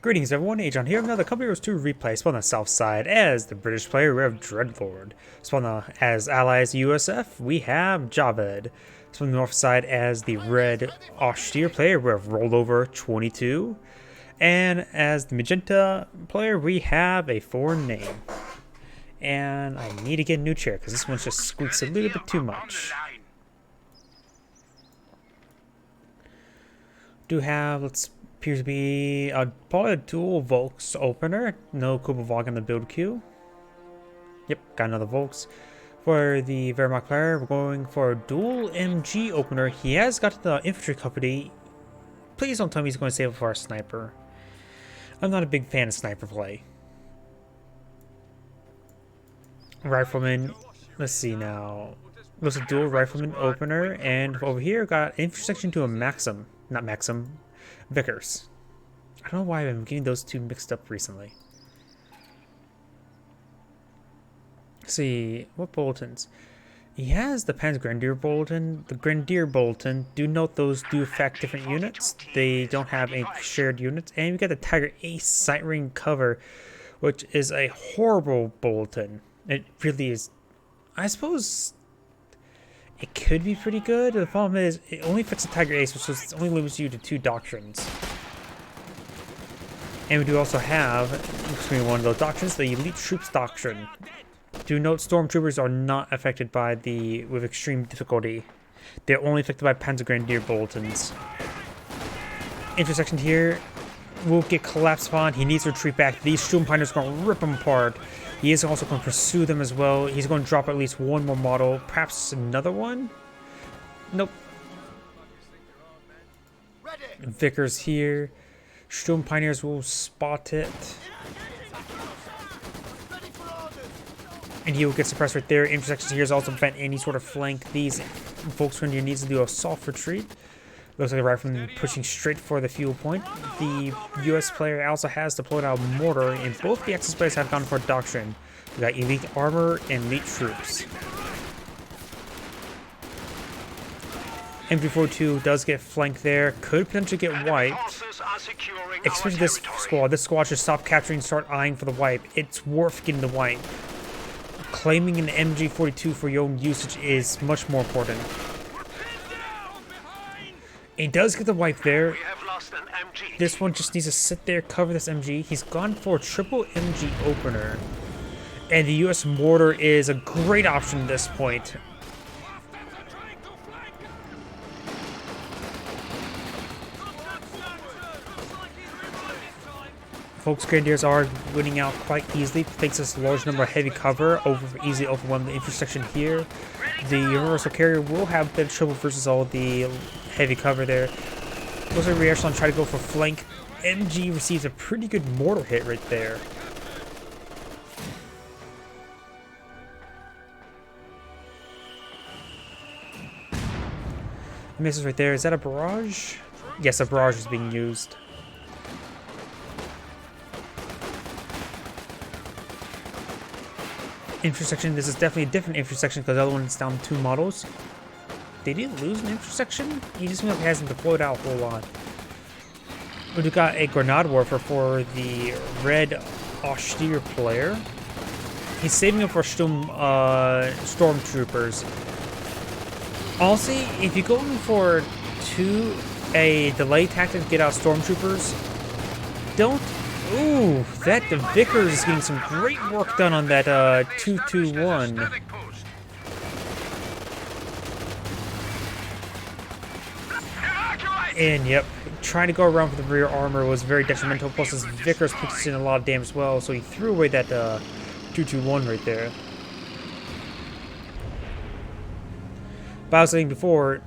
Greetings everyone, Agion here. Another Company Heroes 2 replay. Spawn on the south side as the British player, we have Dreadlord. Spawn as allies USF, we have JAVAD. Spawn on the north side as the red austere player, we have Rollover 22. And as the magenta player, we have a foreign name. And I need to get a new chair because this one just squeaks a little bit too much. Do have, appears to be probably a dual Volks opener. No Kubavog in the build queue. Yep, got another Volks. For the Wehrmacht player, we're going for a dual MG opener. He has got the infantry company. Please don't tell me he's going to save it for a sniper. I'm not a big fan of sniper play. Rifleman, let's see now. There's a dual rifleman opener, and over here got intersection to a Maxim. Not Maxim, Vickers. I don't know why I'm getting those two mixed up recently. Let's see, what bulletins? He has the Panzer Grenadier bulletin, the Grenadier bulletin. Do note those do affect different units. They don't have any shared units. And we got the Tiger Ace sight ring cover, which is a horrible bulletin. It really is. I suppose it could be pretty good. The problem is, it only affects the Tiger Ace, which only limits you to 2 doctrines. And we do also have, between one of those doctrines, the Elite Troops Doctrine. Do note, Stormtroopers are not affected by with extreme difficulty. They're only affected by Panzer Grenadier bulletins. Intersection here will get collapsed upon. He needs to retreat back. These Sturm Pioneers are going to rip him apart. He is also going to pursue them as well. He's going to drop at least one more model. Perhaps another one? Nope. Vickers here. Sturm Pioneers will spot it. And he will get suppressed right there. Intersections here is also prevent any sort of flank. These Volkswagen needs to do a soft retreat. Looks like a rifleman pushing straight for the fuel point. The US player also has deployed out mortar, and both the Axis players have gone for doctrine. We got elite armor and elite troops. MG42 does get flanked there, could potentially get wiped. Especially this squad. This squad should stop capturing and start eyeing for the wipe. It's worth getting the wipe. Claiming an MG42 for your own usage is much more important. He does get the wipe there. This one just needs to sit there, cover this MG. He's gone for a triple MG opener. And the US mortar is a great option at this point. Folks, Grenadiers are winning out quite easily thanks to this large number of heavy cover, easily overwhelm the intersection here. The Universal Carrier will have a bit of trouble versus all the heavy cover there. Looks like Reachelon try to go for flank. MG receives a pretty good mortar hit right there. Misses right there. Is that a barrage? Yes, a barrage is being used. Intersection, this is definitely a different intersection because the other one is down 2 models. They didn't lose an intersection? He just hasn't deployed out a whole lot. We got a Grenade Warfare for the red austere player. He's saving up for Stormtroopers. Honestly, if you're going for a delay tactic to get out Stormtroopers, don't. Ooh, the Vickers is getting some great work done on that 221. And yep, trying to go around for the rear armor was very detrimental. Plus, his Vickers puts in a lot of damage as well, so he threw away that 221 right there. But I was saying before,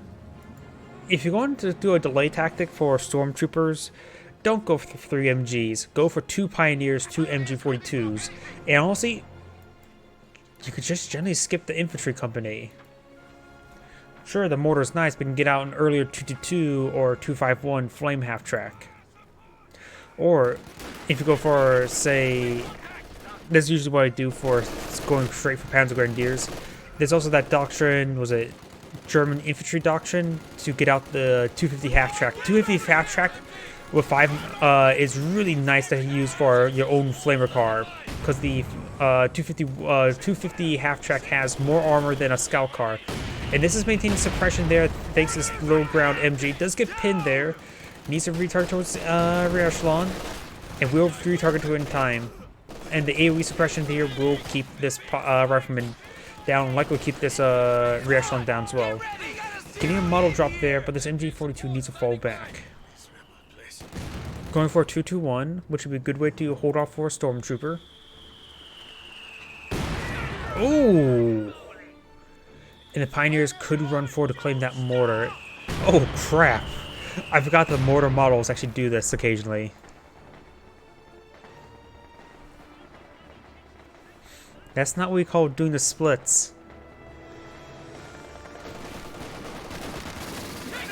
if you're going to do a delay tactic for Stormtroopers, don't go for 3 MGs. Go for 2 Pioneers, 2 MG42s. And honestly, you could just generally skip the infantry company. Sure, the mortar is nice, but you can get out an earlier 222 or 251 flame half track. Or if you go for, say, that's usually what I do for going straight for Panzer Grenadiers. There's also that doctrine, was it German infantry doctrine, to get out the 250 half track. 250 half track with 5 is really nice to use for your own flamer car, because the 250 half track has more armor than a scout car, and this is maintaining suppression there thanks to this low ground MG. Does get pinned there, needs to retarget towards rear echelon, and will retarget to it in time. And the AoE suppression here will keep this rifleman down, likely keep this rear echelon down as well. Getting a model drop there, but this MG42 needs to fall back. Going for a 2-2-1, which would be a good way to hold off for a stormtrooper. Oh! And the Pioneers could run forward to claim that mortar. Oh crap! I forgot the mortar models actually do this occasionally. That's not what we call doing the splits.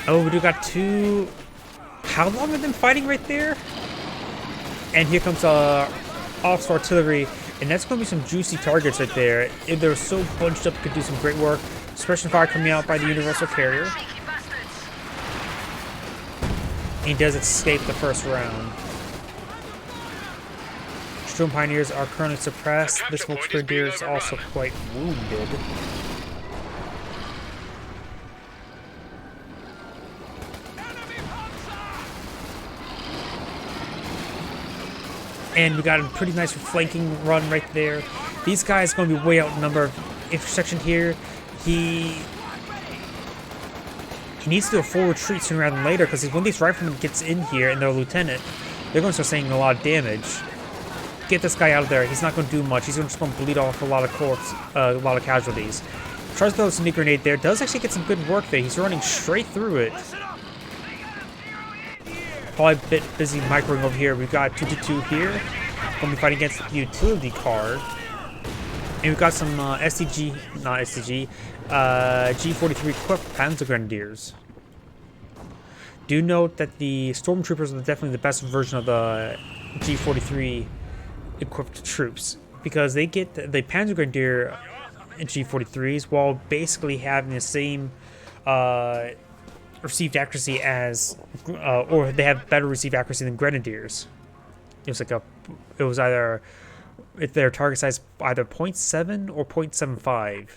Oh, we do got 2... How long have they been fighting right there? And here comes Officer Artillery, and that's going to be some juicy targets right there. If they're so bunched up, could do some great work. Suppression fire coming out by the Universal Carrier. And he does escape the first round. Storm Pioneers are currently suppressed. This Volks Grenadier is also quite wounded. And we got a pretty nice flanking run right there. These guys are going to be way outnumbered. Intersection here, he needs to do a full retreat sooner rather than later, because when these riflemen gets in here and they're a lieutenant, they're going to start saying a lot of damage. Get this guy out of there. He's not going to do much. He's just going to bleed off a lot of corpse, a lot of casualties. Tries to throw a sneak grenade there. Does actually get some good work there. He's running straight through it. Probably a bit busy microing over here. We've got 2-2 here. Going to be fighting against the utility car. And we've got some G43 equipped Panzer Grenadiers. Do note that the Stormtroopers are definitely the best version of the G43 equipped troops, because they get the Panzer Grenadier G43s while basically having the same received accuracy as, or they have better received accuracy than Grenadiers. It was either, if their target size either 0.7 or 0.75.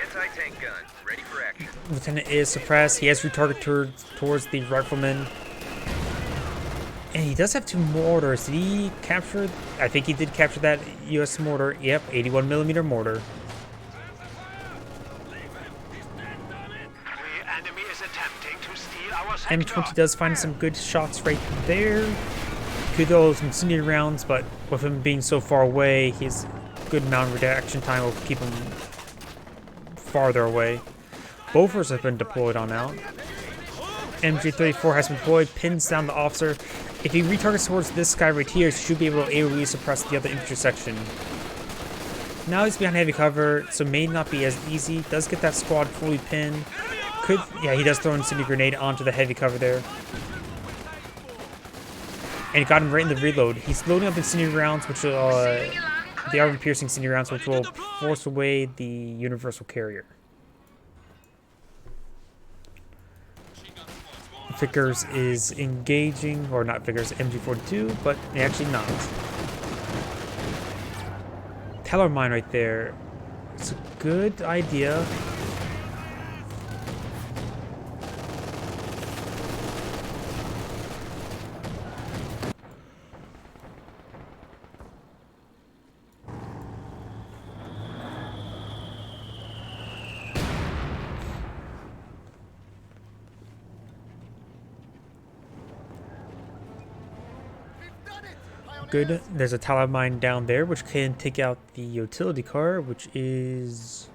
Anti-tank gun, ready for action. Lieutenant is suppressed. He has retargeted towards the rifleman. And he does have 2 mortars. Did he capture? I think he did capture that U.S. mortar. Yep, 81mm mortar. M20 does find some good shots right there. Could throw some incendiary rounds, but with him being so far away, his good amount of reaction time will keep him farther away. Bofors have been deployed on out. MG34 has been deployed, pins down the officer. If he retargets towards this guy right here, he should be able to AoE suppress the other infantry section. Now he's behind heavy cover, so may not be as easy. Does get that squad fully pinned. Yeah, he does throw an incendiary grenade onto the heavy cover there. And he got him right in the reload. He's loading up incendiary rounds, which will, the armor-piercing incendiary rounds, which will force away the Universal Carrier. Vickers is engaging, or not Vickers, MG42, but actually not. Teller mine right there. It's a good idea. Good. There's a tower mine down there, which can take out the utility car, which is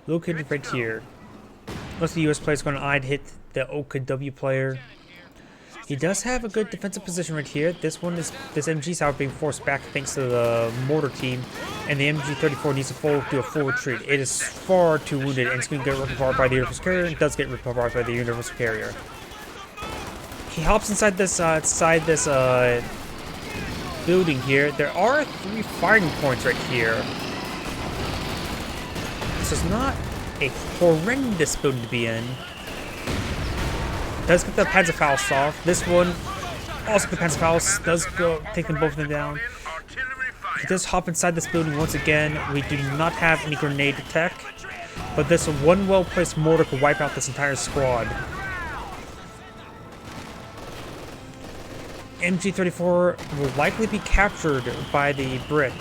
located right here. Most of the U.S. players going to eye hit the OKW player. He does have a good defensive position right here. This MG's however being forced back thanks to the mortar team, and the MG34 needs to do a full retreat. It is far too wounded, and it's going to get ripped apart by the Universal Carrier. It does get ripped apart by the Universal Carrier. He hops inside this building here. There are 3 firing points right here. so it's not a horrendous building to be in. Does get the Panzerfaust off. This one also the Panzerfaust does go taking both of them down. He does hop inside this building once again. We do not have any grenade tech, but this one well-placed mortar could wipe out this entire squad. MG34 will likely be captured by the Brit.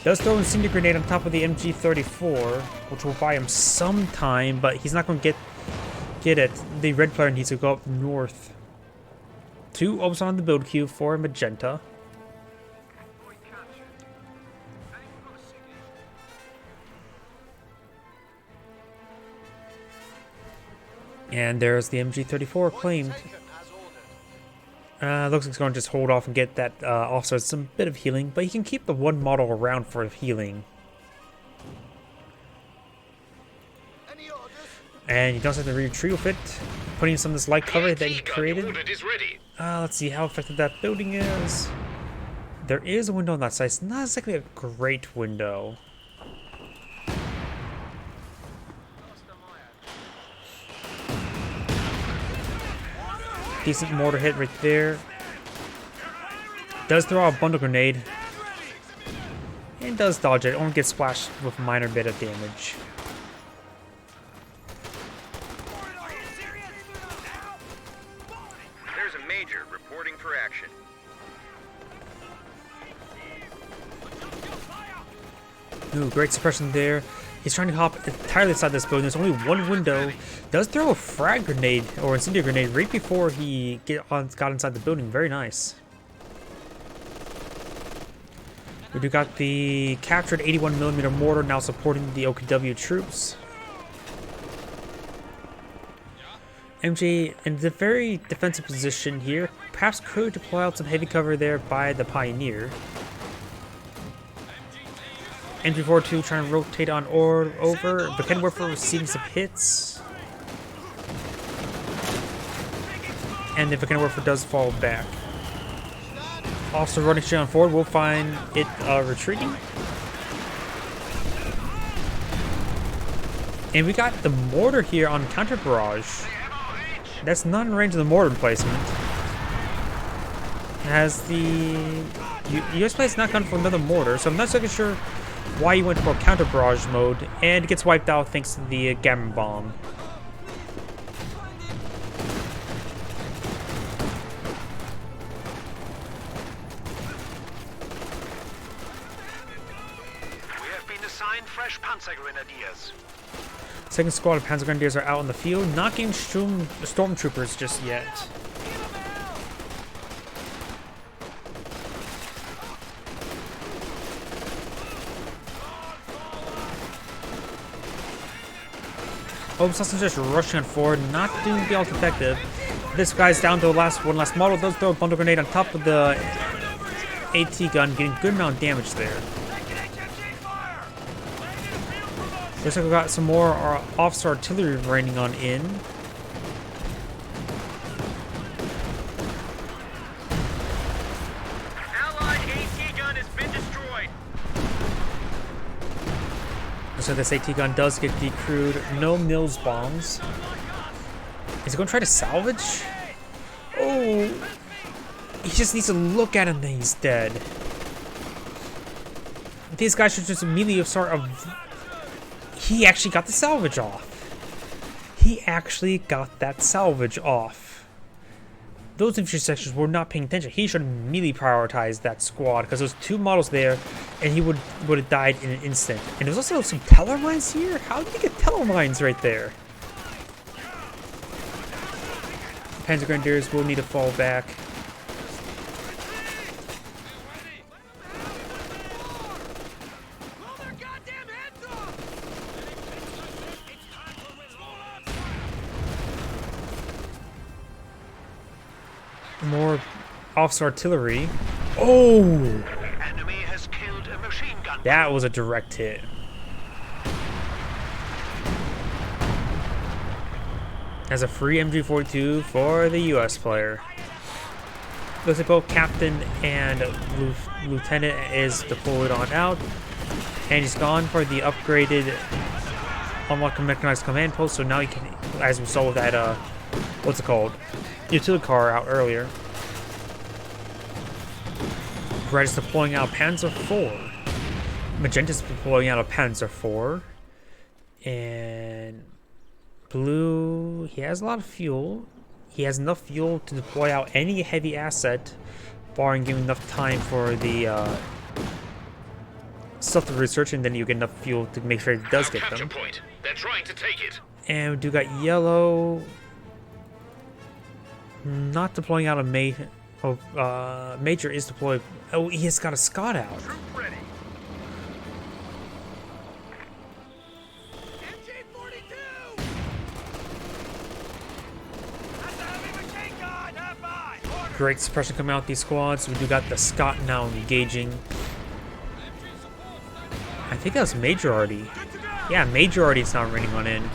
Does throw an incendiary grenade on top of the MG34, which will buy him some time, but he's not going to get it. The red player needs to go up north. 2 opens on the build queue for Magenta. And there's the MG34 claimed. Looks like he's going to just hold off and get that officer some bit of healing, but he can keep the one model around for healing. And he does have to retreat with it, putting some of this light cover that he created. Let's see how effective that building is. There is a window on that side. It's not exactly a great window. Decent mortar hit right there. Does throw out a bundle grenade. And does dodge it. Only gets splashed with a minor bit of damage. There's a major reporting for action. Ooh, great suppression there. He's trying to hop entirely inside this building. There's only one window. Does throw a frag grenade or incendiary grenade right before he got inside the building. Very nice. We do got the captured 81mm mortar now supporting the OKW troops. MJ in the very defensive position here. Perhaps could deploy out some heavy cover there by the Pioneer. MG42 trying to rotate on or over, but Kenworth receiving some hits. And if Kenworth does fall back. Also running straight on forward, we'll find it retreating. And we got the mortar here on counter barrage. That's not in range of the mortar placement. It has the US plate's not counted for another mortar, so I'm not exactly sure why he went for counter barrage mode, and it gets wiped out thanks to the Gamma bomb. We have been assigned fresh Panzer Grenadiers. Second squad of Panzer Grenadiers are out in the field, not getting stormtroopers just yet. Oh, Susson's just rushing on forward, not doing the all effective. This guy's down to the one last model. Does throw a bundle grenade on top of the AT gun, getting a good amount of damage there. Looks like we got some more officer artillery raining on in. Allied AT gun has been destroyed. So this AT gun does get decrewed. No Mills bombs. Is he going to try to salvage? Oh, he just needs to look at him, then he's dead. These guys should just immediately start He actually got the salvage off. He actually got that salvage off. Those infantry sections were not paying attention. He should immediately prioritize that squad because there's 2 models there, and he would have died in an instant. And there's also some teller mines here. How did he get teller mines right there? Panzer Grenadiers will need to fall back. More officer artillery. Oh! Enemy has killed a machine gun. That was a direct hit. As a free MG42 for the US player. Looks like both captain and lieutenant is deployed on out. And he's gone for the upgraded unlock mechanized command post, so now he can, as we saw with that, what's it called? Utility car out earlier. Red is deploying out Panzer IV. Magenta's deploying out a Panzer IV. And Blue, he has a lot of fuel. He has enough fuel to deploy out any heavy asset, barring giving enough time for the stuff to research, and then you get enough fuel to make sure it does get them. Point. They're trying to take it. And we do got Yellow not deploying out a Major. Oh, Major is deployed. Oh, he has got a Scott out. Troop ready. Great suppression coming out these squads. We do got the Scott now engaging. I think that was Major already. Yeah, Major already is now running on in.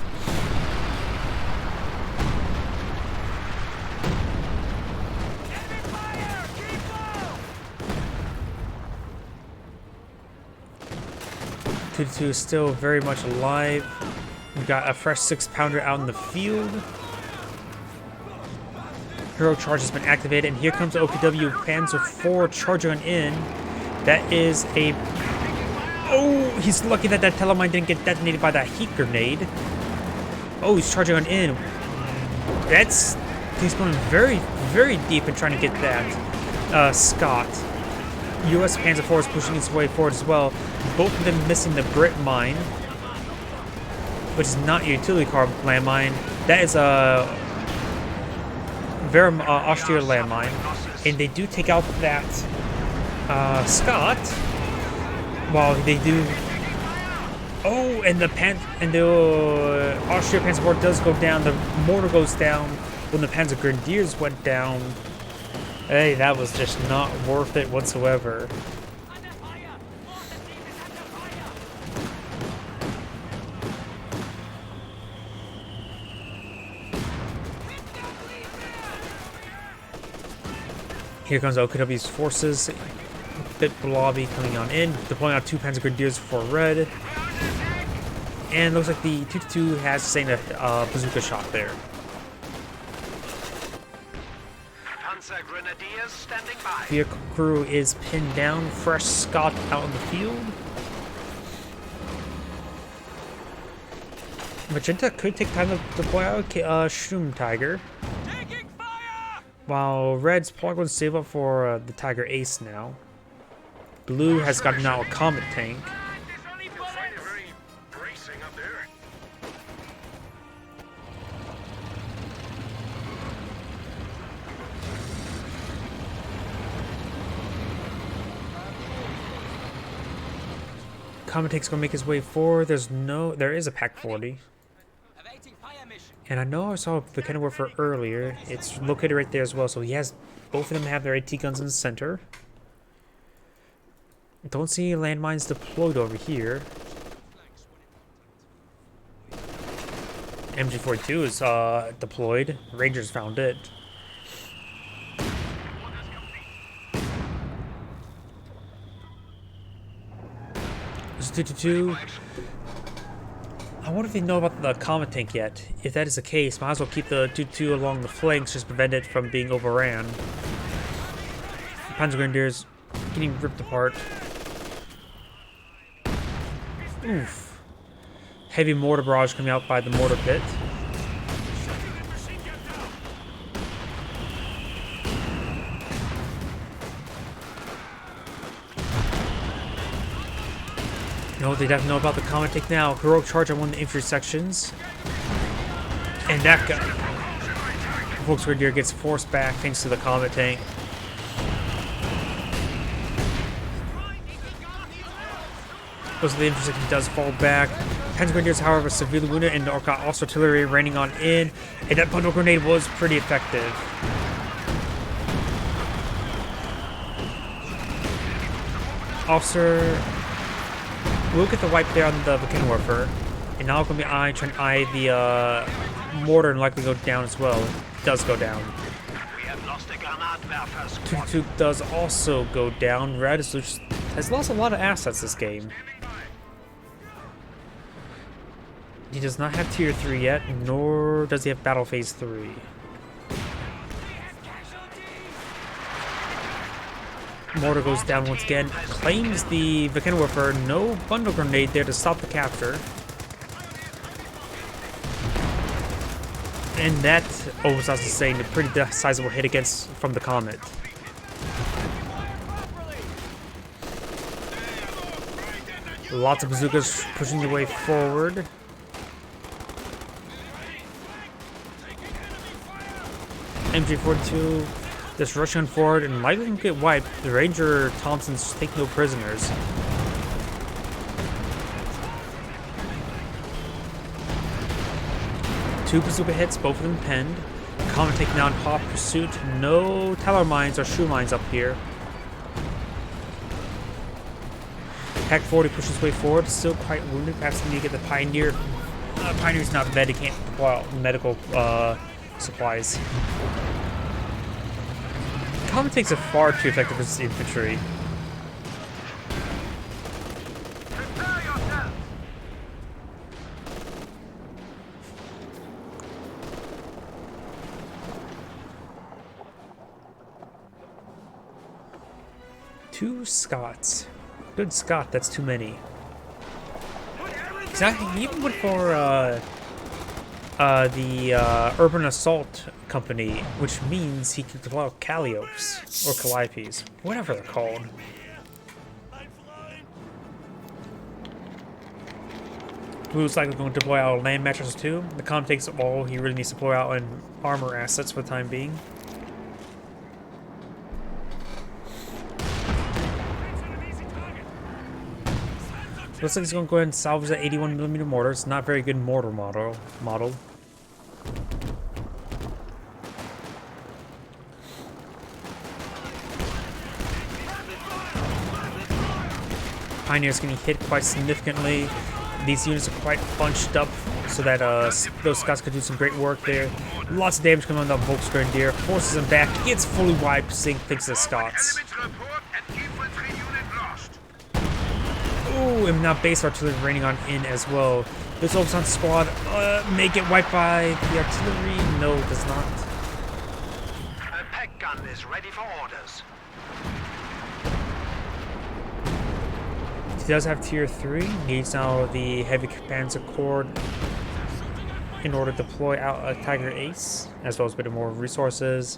Two is still very much alive. We got a fresh 6-pounder out in the field. Hero charge has been activated, and here comes the OKW Panzer IV charging on in. That is a... Oh, he's lucky that that telemine didn't get detonated by that heat grenade. Oh, he's charging on in. That's... He's going very, very deep in trying to get that Scott. US Panzer IV is pushing its way forward as well. Both of them missing the Brit mine, which is not a utility car landmine. That is a Austria landmine, and they do take out that Scott. While they do, oh, and the Austria Panzer IV does go down. The mortar goes down when the Panzer Grenadiers went down. Hey, that was just not worth it whatsoever. Here comes OKW's forces. Bit Blobby coming on in, deploying out 2 Panzer Grenadiers for red. And looks like the 222 has sustained a bazooka shot there. Panzer Grenadiers standing by. Vehicle crew is pinned down. Fresh Scott out in the field. Magenta could take time to deploy out Shroom Tiger. While Red's probably going to save up for the Tiger Ace now. Blue has gotten out a Comet tank. Comet tank's gonna make his way forward. There is a Pack 40. And I know I saw the Kenner Warfare earlier. It's located right there as well, so he has, both of them have their AT guns in the center. Don't see any landmines deployed over here. MG42 is deployed. Rangers found it. There's 222. I wonder if they know about the Comet tank yet. If that is the case, might as well keep the 222 along the flanks, just prevent it from being overran. Panzer Grenadiers getting ripped apart. Oof. Heavy mortar barrage coming out by the mortar pit. No, they definitely know about the Comet tank now. Heroic charge on one of the infantry sections. And that guy, Volksgrenadier, gets forced back thanks to the Comet tank. Most of the infantry section does fall back. Panzer Grenadiers, however, severely wounded, and got also artillery raining on in. And that bundle grenade was pretty effective. Officer will get the wipe there on the Kenwerfer, and now going to be trying to eye the mortar and likely go down as well. It does go down. We have lost a Granatwerfer squad. 222 does also go down. Red has lost a lot of assets this game. He does not have tier 3 yet, nor does he have battle phase 3. Mortar goes down once again, claims the Volcanoifer, no bundle grenade there to stop the capture. And that almost has to say a pretty sizable hit against from the Comet. Lots of bazookas pushing their way forward. MG42 just rushing forward and likely to get wiped. The Ranger Thompsons take no prisoners. Two bazooka hits, both of them pinned. Comet taking down hot pursuit. No teller mines or shoe mines up here. Pack 40 pushes his way forward, still quite wounded. Perhaps need to get the Pioneer. Pioneer's not dead, he can't pull out medical supplies. Comet takes it far too effective versus infantry. Prepare yourself. Two Scots. Good Scot, that's too many. He even went for the Urban Assault Company, which means he can deploy Calliops, or Calliopes, whatever they're called. Blue's likely going to deploy out land mattresses too. The Comet takes all he really needs to deploy out in armor assets for the time being. Looks like he's going to go ahead and salvage that 81mm mortar. It's not very good mortar model. Pioneer's getting hit quite significantly. These units are quite bunched up so that those Scots could do some great work there. Lots of damage coming on the Volksgrenadier. Forces him back. Gets fully wiped. Sink thinks the Scots. Ooh, and now base artillery raining on in as well. This Ulsan squad may get wiped by the artillery. No, it does not. A peg gun is ready for orders. He does have tier 3. Needs now the heavy Panzer Corps in order to deploy out a Tiger Ace, as well as a bit more resources,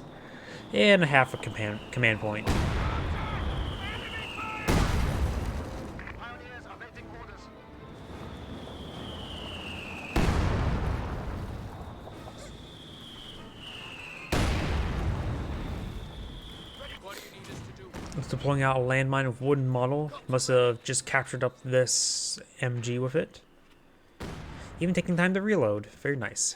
and a half a command point. Deploying out a landmine of wooden model. Must have just captured up this MG with it. Even taking time to reload. Very nice.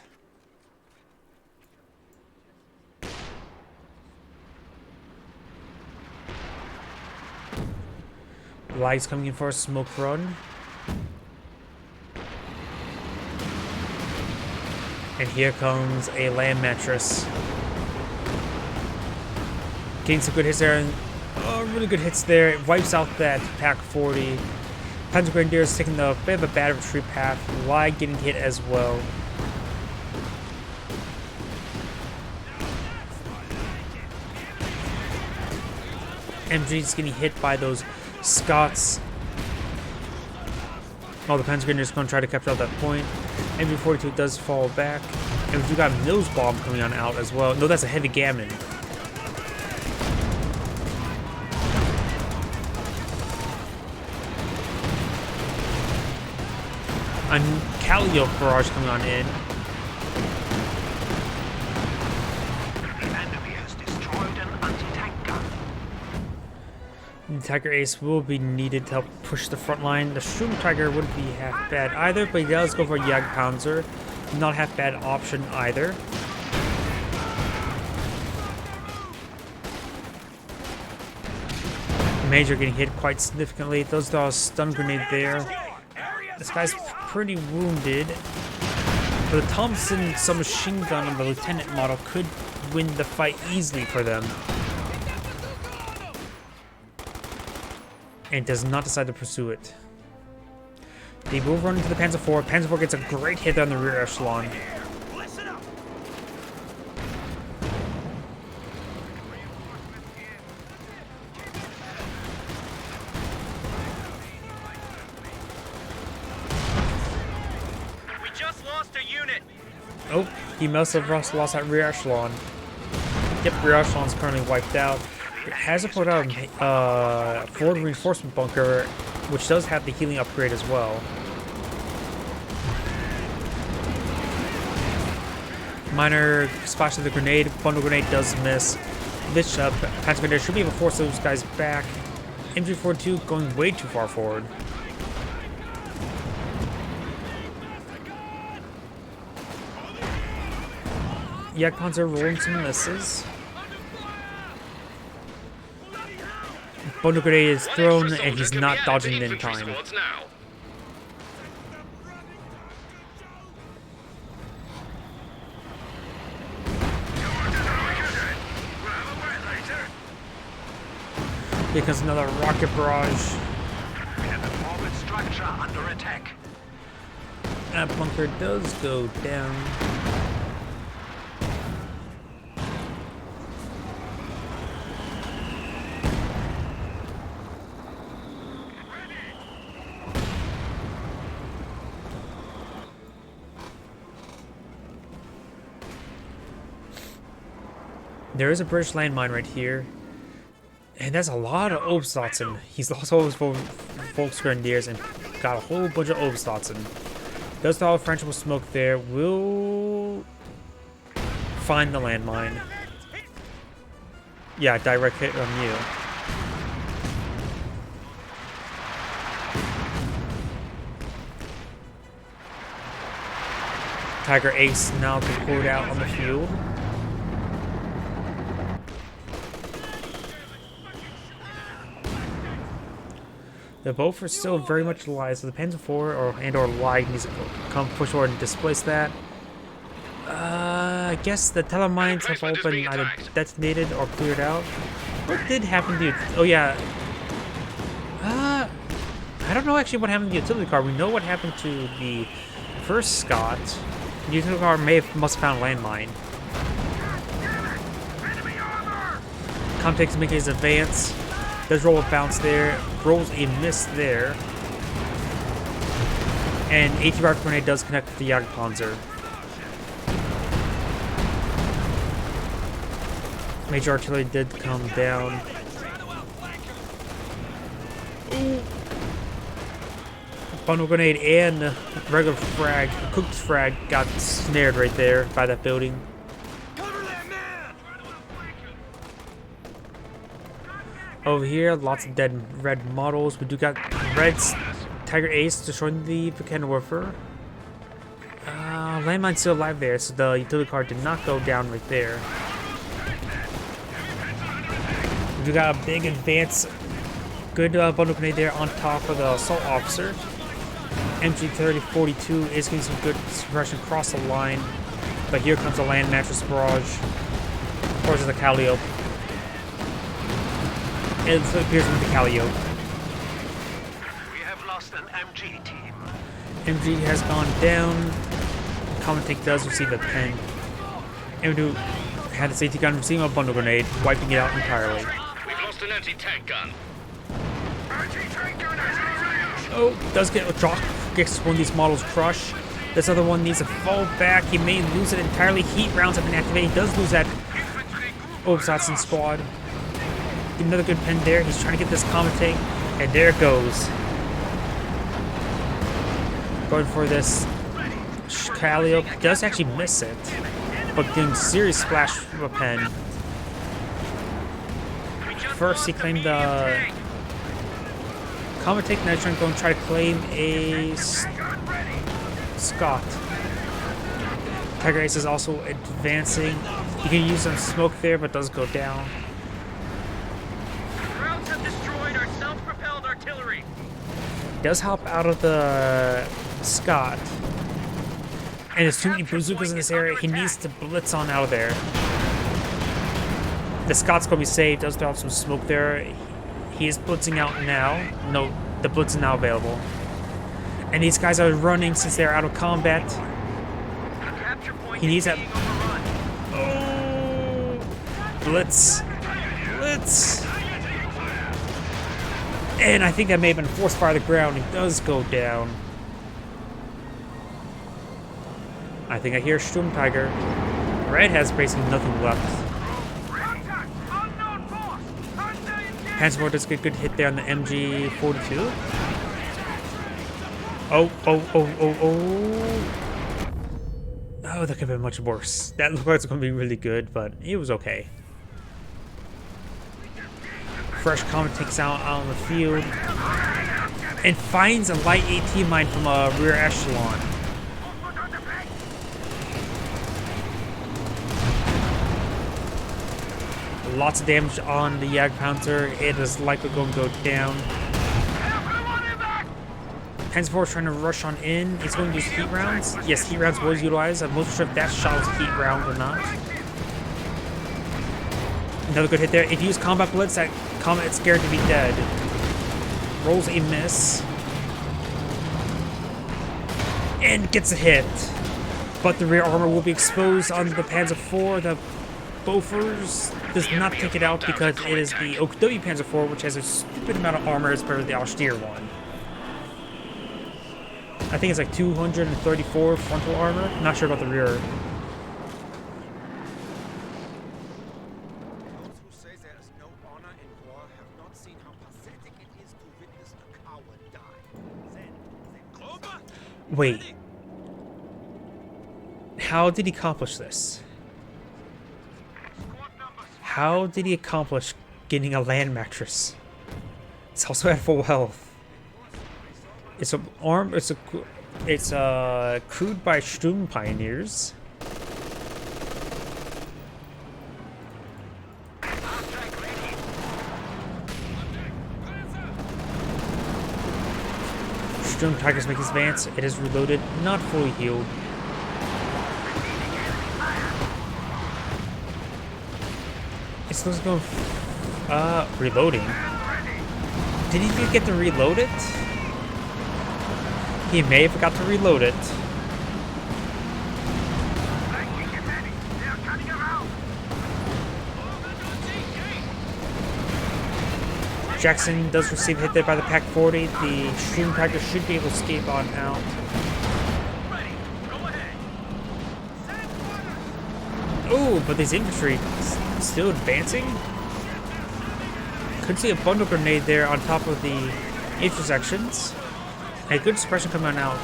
Light's coming in for a smoke run. And here comes a land mattress. Getting some good hits there. Really good hits there. It wipes out that Pack 40. Panzer Grenadier is taking a bit of a bad retreat path. Light getting hit as well. MG's getting hit by those Scots. Oh, the Panzer Grenadier is going to try to capture out that point. MG42 does fall back. And we've got a nose bomb coming on out as well. No, that's a heavy gammon. A Calliope barrage coming on in. The enemy has destroyed an anti-tank gun. The Tiger Ace will be needed to help push the front line. The Sturm Tiger wouldn't be half bad either, but he does go for a Jagdpanzer. Not half bad option either. Major getting hit quite significantly. Those are a stun grenade there. This guy's pretty wounded. But the Thompson submachine gun on the lieutenant model could win the fight easily for them. And does not decide to pursue it. They will run into the Panzer IV. Panzer IV gets a great hit on the rear echelon. We just lost a unit. Oh, he must have lost that rear echelon. Yep, rear echelon's currently wiped out. It has to put out a forward reinforcement bunker, which does have the healing upgrade as well. Minor splash of the grenade. Bundle grenade does miss. This Panzer Grenadier should be able to force those guys back. MG42 going way too far forward. Jagdpanzer rolling some misses. Bundle grenade is thrown and he's not dodging it in time. Here comes another rocket barrage. And the forward structure under attack. That bunker does go down. There is a British landmine right here. And that's a lot of Obstlotzen. He's lost all his Volksgrenadiers and got a whole bunch of Obstlotzen. Does the French will smoke there. Will find the landmine. Yeah, direct hit on you. Tiger Ace now deployed out on the field. The both are still very much alive, so the Panzer IV or Light needs to come push forward and displace that. I guess the telemines have all been either detonated or cleared out. What did happen to you? Oh yeah. I don't know actually what happened to the utility car. We know what happened to the first Scott. The utility car must have found a landmine. Comtek's making his advance. Does roll a bounce there, rolls a miss there, and AT rocket grenade does connect with the Jagdpanzer. Major artillery did come down. Ooh. Bundle grenade and regular frag, cooked frag got snared right there by that building. Over here, lots of dead red models. We do got Red's Tiger Ace destroying the Vickenwerfer. Landmine's still alive there, so the utility car did not go down right there. We do got a big advance. Good bundle grenade there on top of the assault officer. MG3042 is getting some good suppression across the line. But here comes the land mattress barrage. Towards the Calliope. It appears with the Calliope. We have lost an MG team. MG has gone down. Commandant does receive a pen. M2 had its AT gun receiving a bundle grenade, wiping it out entirely. We've lost an anti-tank gun. Oh, does get a drop. Gets one of these models crush. This other one needs to fall back. He may lose it entirely. Heat rounds have been activated. He does lose that Obstlotzen squad. Another good pen there. He's trying to get this commenting, and there it goes. Going for this Calliope. Does actually miss it, but getting serious splash from a pen. First, he claimed the commentate. Now he's trying to go and try to claim a Scott. Tiger Ace is also advancing. He can use some smoke there, but does go down. Does hop out of the Scott. And there's too many bazookas in this area. He needs to blitz on out of there. The Scott's going to be saved. Does throw out some smoke there. He is blitzing out now. No, the blitz is now available. And these guys are running since they're out of combat. Capture point He needs is that. being overrun. Oh! Blitz. Blitz. And I think that may have been forced fire to the ground. He does go down. I think I hear Sturm Tiger. Red has basically nothing left. Panzer does get a good hit there on the MG42. Oh. Oh, that could have been much worse. That looked like it's going to be really good, but it was okay. Fresh Comet takes out on the field and finds a light AT mine from a rear echelon. Lots of damage on the Jagdpanzer. It is likely going to go down. Panzer IV is trying to rush on in. It's going to use heat rounds. Yes, heat rounds was utilized. I'm not sure if that shot was a heat round or not. Another good hit there. If you use combat blitz, that Comet is scared to be dead. Rolls a miss. And gets a hit. But the rear armor will be exposed on the Panzer IV. The Bofors does not take it out because it is the OKW Panzer IV, which has a stupid amount of armor as per the austere one. I think it's like 234 frontal armor. Not sure about the rear. Those who say there is no honor in war have not seen how pathetic it is to witness a coward die. Wait. How did he accomplish this? How did he accomplish getting a land mattress? It's also at full health. It's crewed by Sturm Pioneers. Sturm Tigers make his advance. It is reloaded, not fully healed. It's supposed to go. Reloading. Did he get to reload it? He may have forgot to reload it. Jackson does receive a hit there by the Pack 40. The Sturm Tiger should be able to escape on out. Oh, but this infantry still advancing. Could see a bundle grenade there on top of the intersections. A good suppression coming out.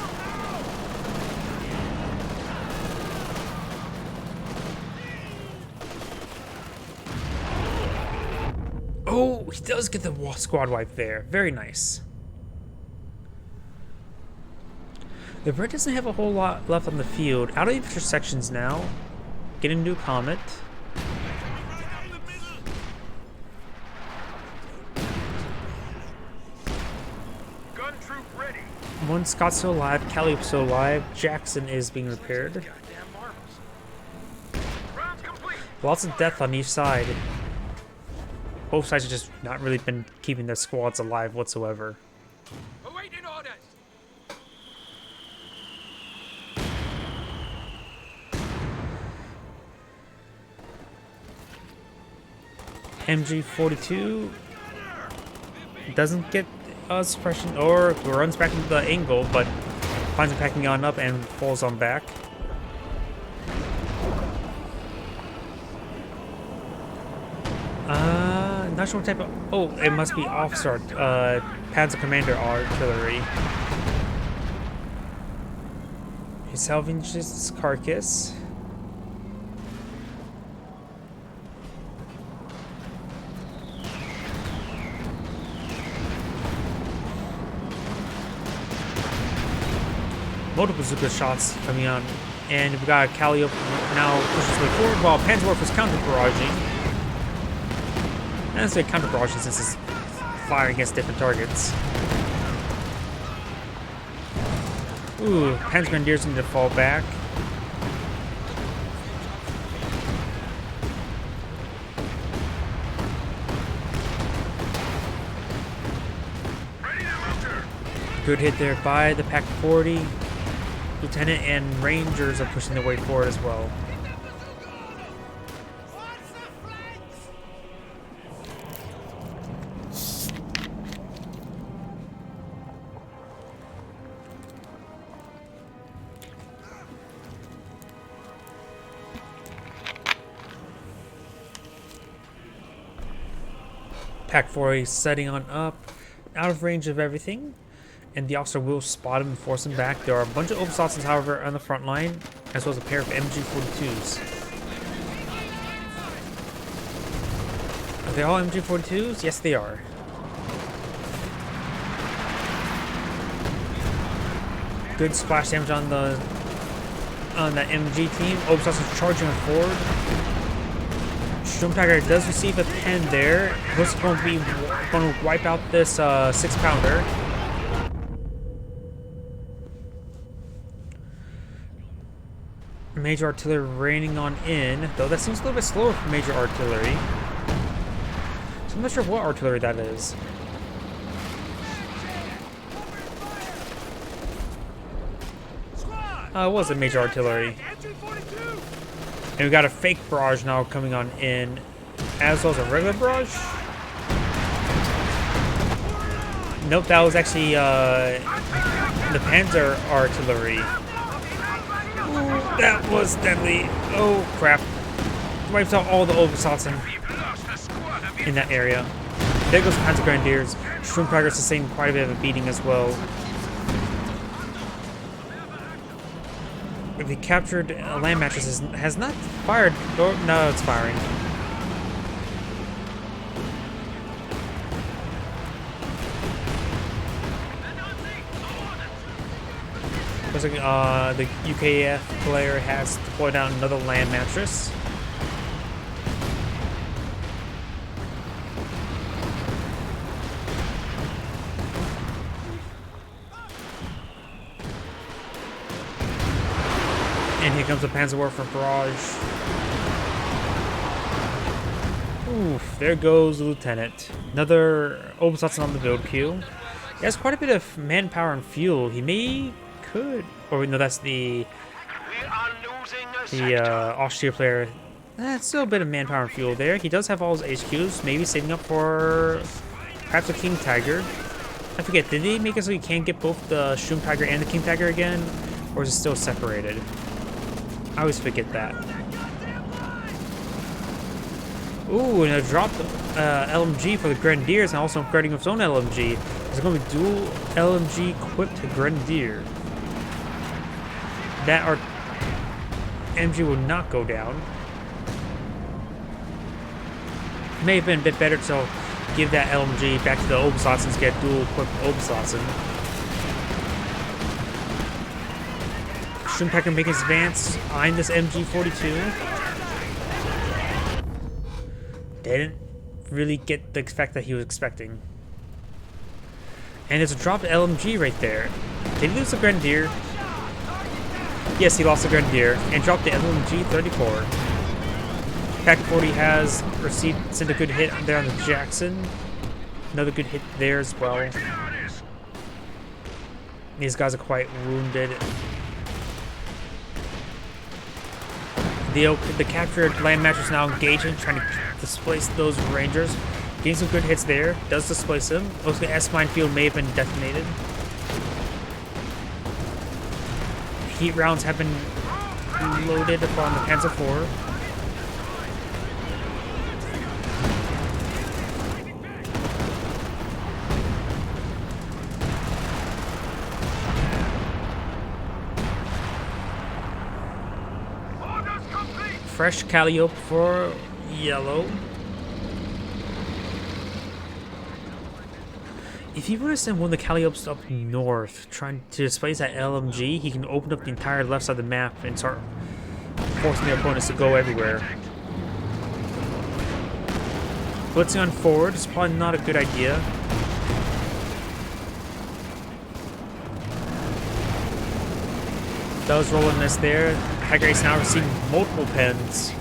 Oh, he does get the squad wipe there. Very nice. The Red doesn't have a whole lot left on the field. Out of intersections now. Getting into a Comet. One Scott's still alive, Calliope's still alive, Jackson is being repaired. Lots of death on each side. Both sides have just not really been keeping their squads alive whatsoever. Awaiting orders. MG42 doesn't get suppression or runs back into the angle, but finds him packing on up and falls on back. Not sure what type of. Oh, it must be officer, Panzer Commander artillery. He salvages his carcass. Multiple bazooka shots coming on, and we've got Calliope now pushes his way forward while Panzerwerf is counter-barraging. And it's a counter-barraging since it's firing against different targets. Ooh, Panzergrenadiers need to fall back. Good hit there by the Pack 40. Lieutenant and Rangers are pushing their way forward as well. Pack 40 setting on up, out of range of everything, and the officer will spot him and force him back. There are a bunch of Obersatzens, however, on the front line, as well as a pair of MG42s. Are they all MG42s? Yes, they are. Good splash damage on that MG team. Obersatzens charging forward. Sturmtiger does receive a pen there. This is going to wipe out this 6-pounder. Major artillery raining on in, though that seems a little bit slower for major artillery. So I'm not sure what artillery that is. It was a major artillery. And we got a fake barrage now coming on in, as well as a regular barrage. Nope, that was actually the Panzer artillery. Ooh, that was deadly. Oh crap! Wipes out all the Obersatsen in that area. There goes the Panzer Grenadiers. Sturmtiger sustained quite a bit of a beating as well. The captured land mattress has not fired. Or, no, it's firing. Looks like the UKF player has deployed out another land mattress. And here comes the Panzerwerfer barrage. Oof, there goes the Lieutenant. Another Obersatsen on the build queue. He has quite a bit of manpower and fuel. He could... Or no, that's the Austria player. That's still a bit of manpower and fuel there. He does have all his HQs. Maybe saving up for perhaps a King Tiger. I forget, did they make it so you can't get both the Sturm Tiger and the King Tiger again? Or is it still separated? I always forget that. Ooh, and a dropped LMG for the Grenadiers, and also upgrading with his own LMG. It's going to be dual LMG equipped Grenadier. That our MG will not go down. May have been a bit better to give that LMG back to the Obersatzens, get dual equipped Obersatzen. Sturmtiger making his advance, eyeing this MG42. Didn't really get the effect that he was expecting. And there's a dropped LMG right there. Did he lose the Grenadier? Yes, he lost the Grenadier and dropped the LMG-34. Pack 40 has sent a good hit there on the Jackson. Another good hit there as well. These guys are quite wounded. The captured land mattress now engaging, trying to displace those Rangers. Getting some good hits there. Does displace them. Looks like S-mine field may have been detonated. Heat rounds have been loaded upon the Panzer IV. Fresh Calliope for yellow. If he were to send one of the Calliopes up north, trying to displace that LMG, he can open up the entire left side of the map and start forcing the opponents to go everywhere. Blitzing on forward is probably not a good idea. Does roll a miss there. Tiger Ace now receiving multiple pens.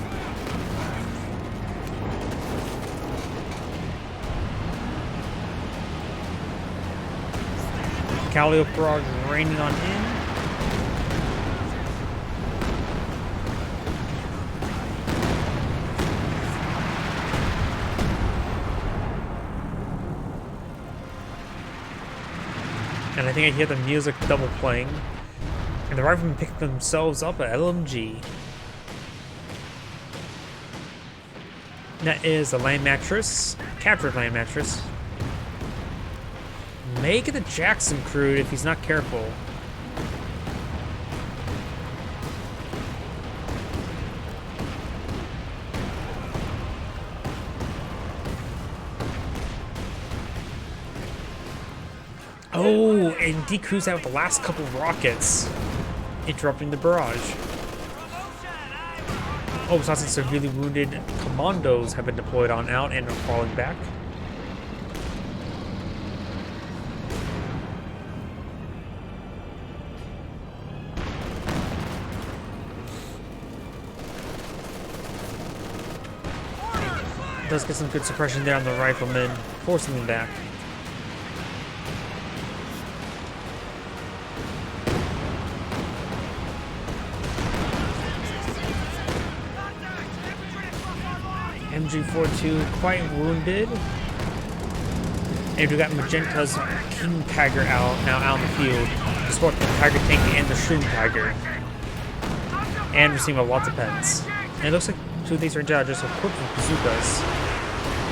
Calio Barrage raining on in. And I think I hear the music double playing. And the riflemen pick themselves up at LMG. That is a land mattress. Captured land mattress. May get the Jackson crewed if he's not careful. Oh, and decrews out the last couple of rockets, interrupting the barrage. Oh, besides the severely wounded commandos have been deployed on out and are falling back. Does get some good suppression there on the riflemen, forcing them back. MG42 quite wounded. And we got Magenta's King Tiger now out in the field to support the Tiger tank and the Shroom Tiger. And receiving lots of pens. And it looks like two of these are just equipped with bazookas.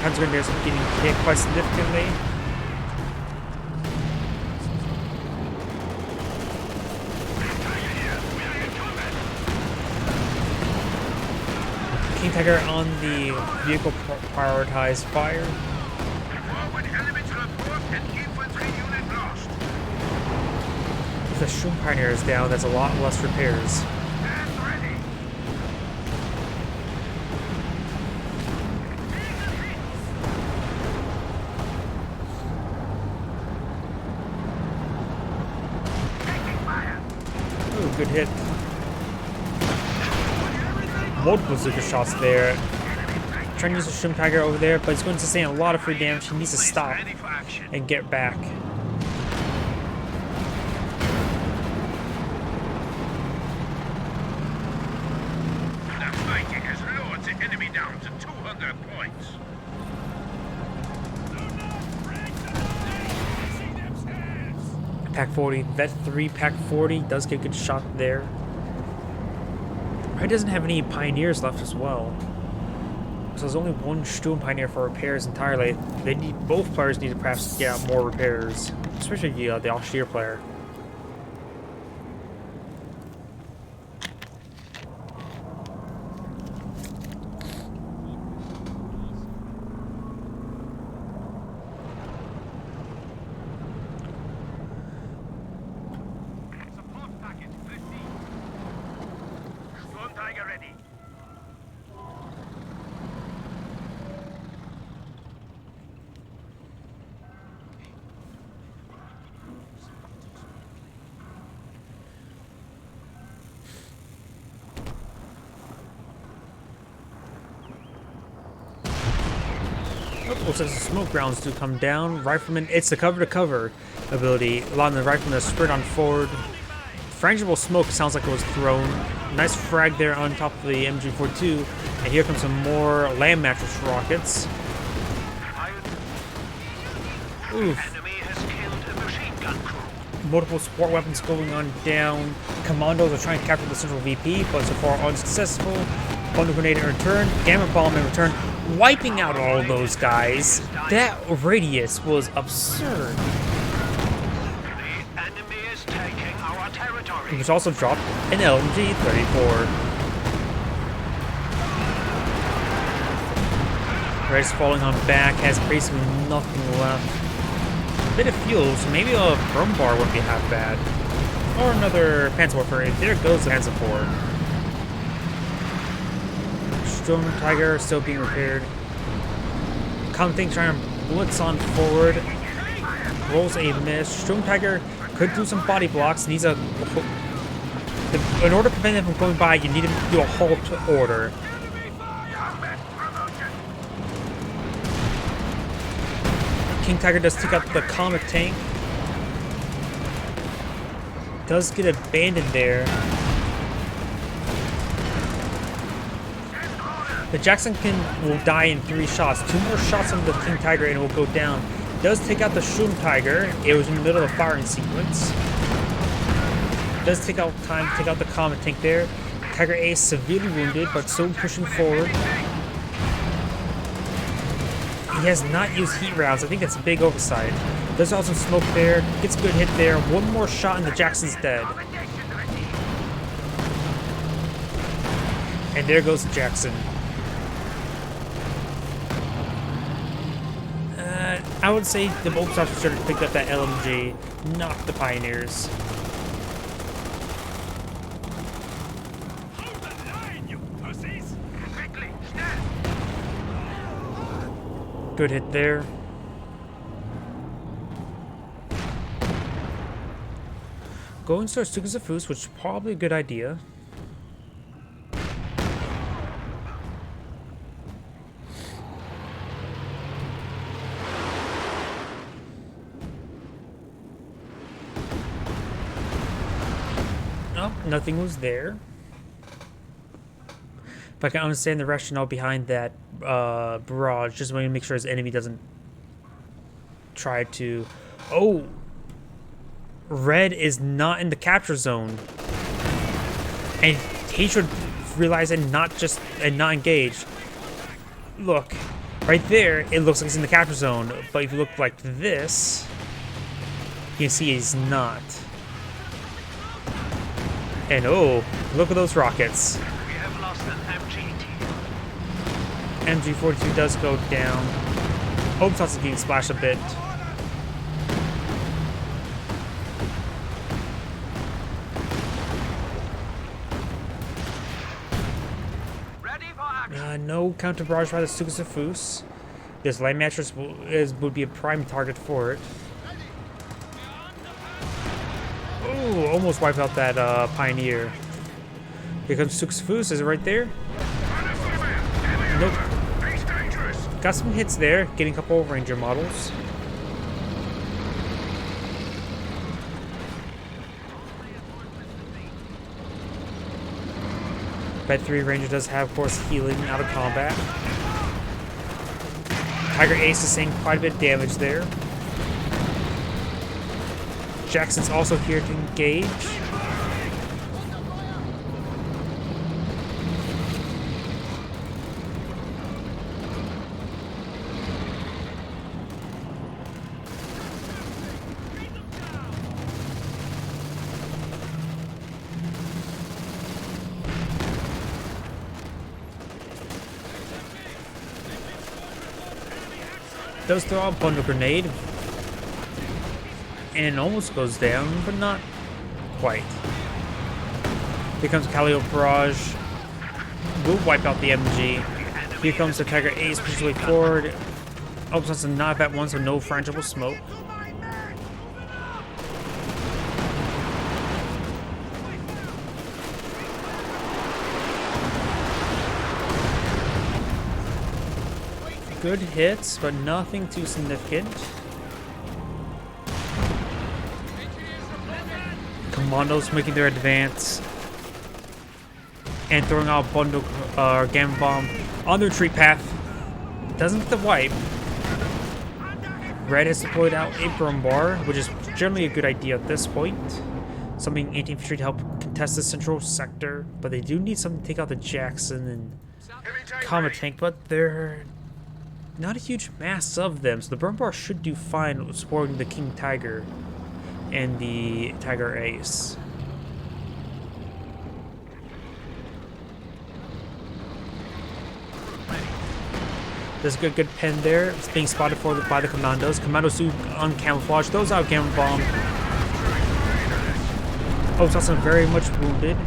Pens are getting hit quite significantly. King Tiger on the vehicle prioritized fire. Forward element report and infantry unit lost. If the Shroom Pioneer is down, that's a lot less repairs. Stand ready. Taking fire. Ooh, good hit. Multiple bazooka shots there. Trying to use the Shroom Tiger over there, but he's going to sustain a lot of free damage. He needs to stop Ready for action. and get back. The fighting has lowered the enemy down to 200 points. Pack 40, Vet 3, Pack 40 does get a good shot there. He doesn't have any Pioneers left as well. So there's only one Shroom Pioneer for repairs entirely. They need, both players need to perhaps get out more repairs, especially the Austere player. Support package received. Storm Tiger ready. Looks like the smoke rounds do come down. Rifleman, it's the cover to cover ability, allowing the rifleman to sprint on forward. Frangible smoke sounds like it was thrown. Nice frag there on top of the MG42. And here comes some more land mattress rockets. Oof. Enemy has killed a machine gun crew. Multiple support weapons going on down. Commandos are trying to capture the central VP, but so far unsuccessful. Thunder grenade in return. Gamma bomb in return. Wiping out all of those guys. That radius was absurd. The enemy is taking our territory. Which also dropped an LMG-34. Red's falling on back, has basically nothing left. A bit of fuel, so maybe a drum bar wouldn't be half bad. Or another Panzerwerfer. There goes the Panzer IV. Storm Tiger still being repaired. Common thing trying to blitz on forward. Rolls a miss. Storm Tiger could do some body blocks. Needs a. In order to prevent him from going by, you need him to do a halt order. King Tiger does take out the Comet tank. does get abandoned there. The Jackson will die in 3 shots. 2 more shots on the King Tiger and it will go down. Does take out the Shroom Tiger. It was in the middle of the firing sequence. Does take out time to take out the Comet Tank there. Tiger Ace severely wounded, but still pushing forward. He has not used heat rounds. I think that's a big oversight. There's also smoke there. Gets a good hit there. 1 more shot and the Jackson's dead. And there goes the Jackson. I would say the bolt shots should have picked up that LMG, not the Pioneers. Good hit there. Going to Stukas, which is probably a good idea. Oh, nothing was there. If I can understand the rationale behind that barrage, just want to make sure his enemy doesn't try to... Oh! Red is not in the capture zone. And he should realize and not engage. Look, right there, it looks like he's in the capture zone. But if you look like this, you can see he's not. And oh, look at those rockets. We have lost an MGT. MG42 does go down. Open is getting splashed a bit. Ready for action. No counter barrage by the Stukas. This light mattress would be a prime target for it. Oh, almost wiped out that Pioneer. Here comes Stukas. Is it right there? Nope. Got some hits there, getting a couple of Ranger models. Bed 3 Ranger does have, of course, healing out of combat. Tiger Ace is saying quite a bit of damage there. Jackson's also here to engage. Does throw out a bundle grenade. And it almost goes down, but not quite. Here comes Calio Barrage. Will wipe out the MG. Here comes the Tiger Ace, pushes way forward. Oh, so it's a knock at one, so no frangible smoke. Good hits, but nothing too significant. Commandos making their advance and throwing out a bundle gamma bomb on the retreat path. Doesn't get the wipe. Red has deployed out a Brumbar, which is generally a good idea at this point. Something anti-infantry to help contest the central sector, but they do need something to take out the Jackson and Comet Tank, but they're not a huge mass of them, so the Brumbar should do fine supporting the King Tiger and the Tiger Ace. There's a good pen there. It's being spotted by the Commandos. Commandos do uncamouflage. Those out gamma bomb. Oh, Johnson very much wounded.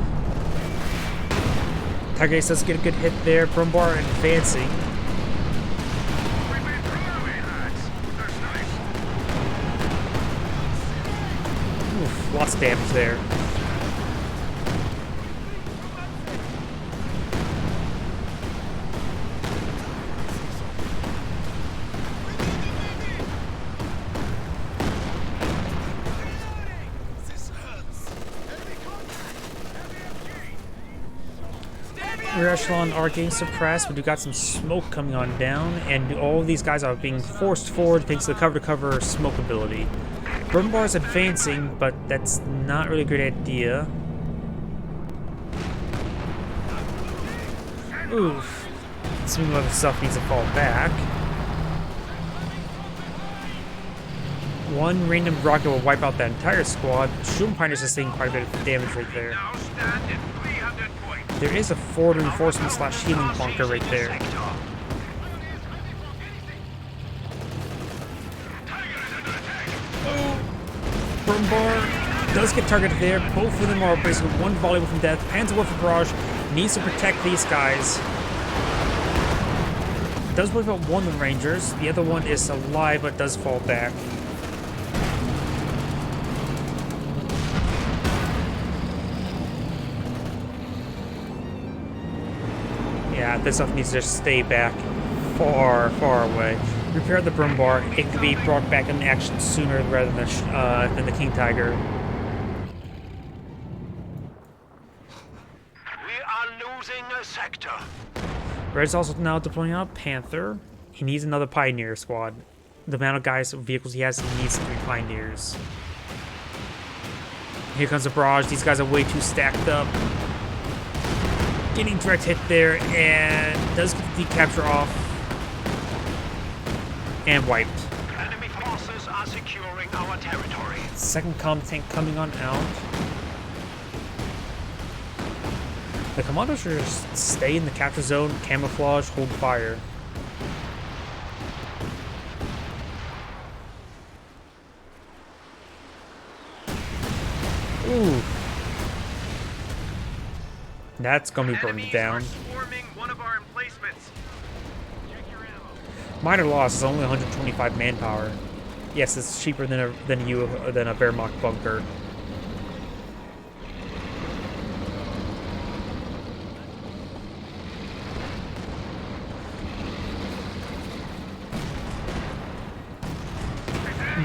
Tiger Ace does get a good hit there. Brumbar advancing. Oof, lots of damage there. Rear echelon are getting suppressed, but we got some smoke coming on down, and all of these guys are being forced forward thanks to the cover-to-cover smoke ability. Brumbar is advancing, but that's not really a good idea. Oof. Some of the stuff needs to fall back. One random rocket will wipe out that entire squad. Shroom Pioneers is taking quite a bit of damage right there. Now stand at 300 points. There is a forward reinforcement slash healing bunker right there. Brumbar does get targeted there. Both of them are basically one volley from death. Panzerwerfer Barrage needs to protect these guys. Does wipe out one of the Rangers. The other one is alive but does fall back. Yeah, this stuff needs to just stay back far, far away. Repair the Brumbar. It can be brought back in action sooner rather than the King Tiger. We are losing a sector. Red's also now deploying out Panther. He needs another Pioneer squad. The amount of guys, vehicles he has, he needs 3 Pioneers. Here comes the barrage. These guys are way too stacked up. Getting direct hit there, and does get the capture off. And wiped. Enemy forces are securing our territory. Second combat tank coming on out. The commandos should just stay in the capture zone, camouflage, hold fire. Ooh. That's gonna be burned down. Swarming one of our emplacements. Minor loss is only 125 manpower. Yes, it's cheaper than a Wehrmacht bunker.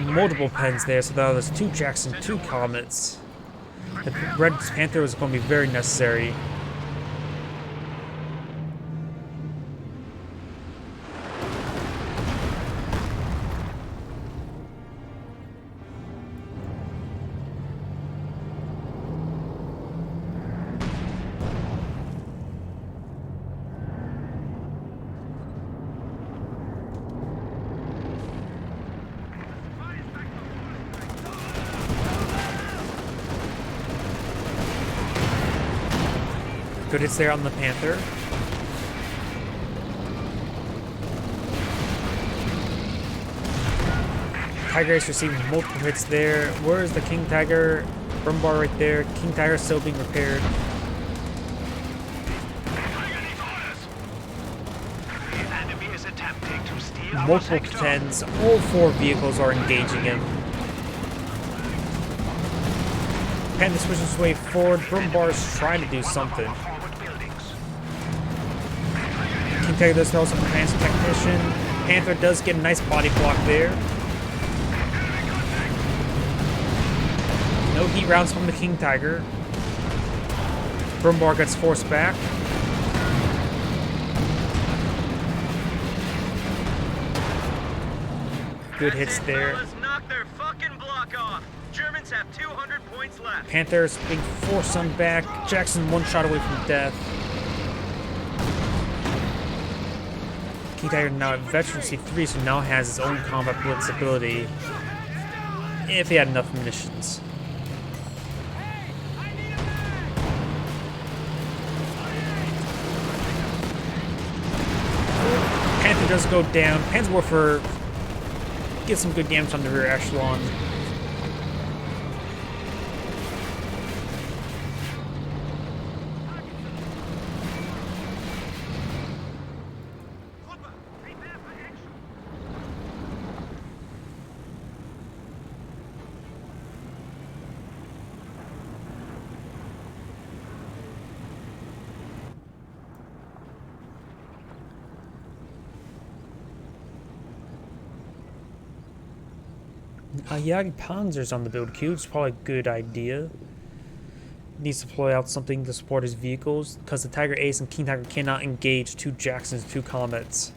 Multiple pens there, so now there's 2 Jackson, 2 Comets. The Red Panther is going to be very necessary. Good hits there on the Panther. Tiger is receiving multiple hits there. Where is the King Tiger? Brumbar right there. King Tiger still being repaired. The enemy is attempting to steal our Multiple sector. tens. All 4 vehicles are engaging him. Panther switches his way forward. Brumbar is trying to do something. Forward buildings. King Tiger does also enhance technician. Panther does get a nice body block there. No heat rounds from the King Tiger. Brumbar gets forced back. Good hits there. Let's knock their fucking block off. Germans have 200 points left. Panther's being forced on back. Jackson 1 shot away from death. King Tiger now at Veteran C3, so now has his own combat blitz ability. If he had enough munitions. Panther does go down. Panzerwerfer gets some good damage on the rear echelon. Yeah, Panzer's on the build queue. It's probably a good idea. needs to deploy out something to support his vehicles, because the Tiger Ace and King Tiger cannot engage 2 Jacksons, 2 Comets.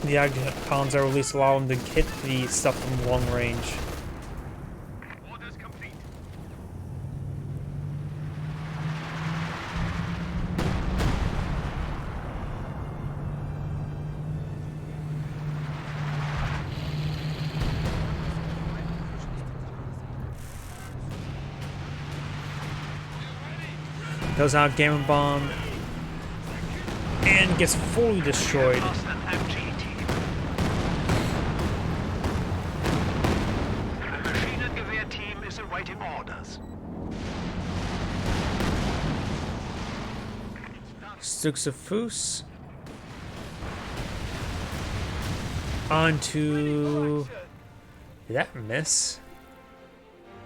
The icons are released allow him to hit the stuff from long range. Orders complete. Goes out Gamma Bomb and gets fully destroyed. Lost an MG team. A machine and gewehr team is awaiting orders. Stuxafus onto. Did that miss?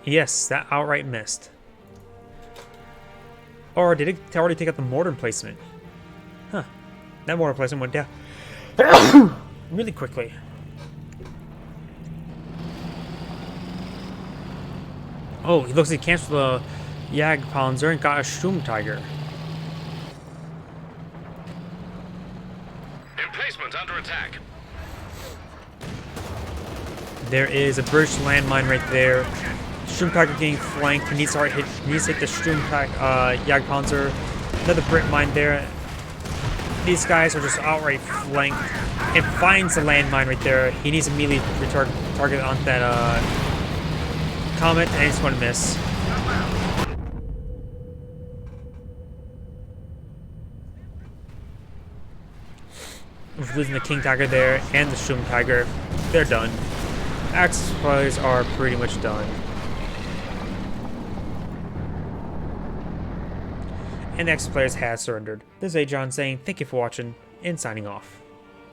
Yes, that outright missed. Or did it already take out the mortar emplacement? Huh. That mortar emplacement went down really quickly. Oh, he looks like he canceled the Jagdpanzer and got a Sturm Tiger. Emplacement under attack. There is a British landmine right there. Sturm Tiger getting flanked. He needs to hit the Sturm Jagdpanzer. Another Brit mine there. These guys are just outright flanked. And finds the landmine right there. He needs to immediately target on that Comet, and he's going to miss. Losing the King Tiger there and the Sturm Tiger. They're done. Axis players are pretty much done. And the Axis players have surrendered. This is Agion saying thank you for watching and signing off.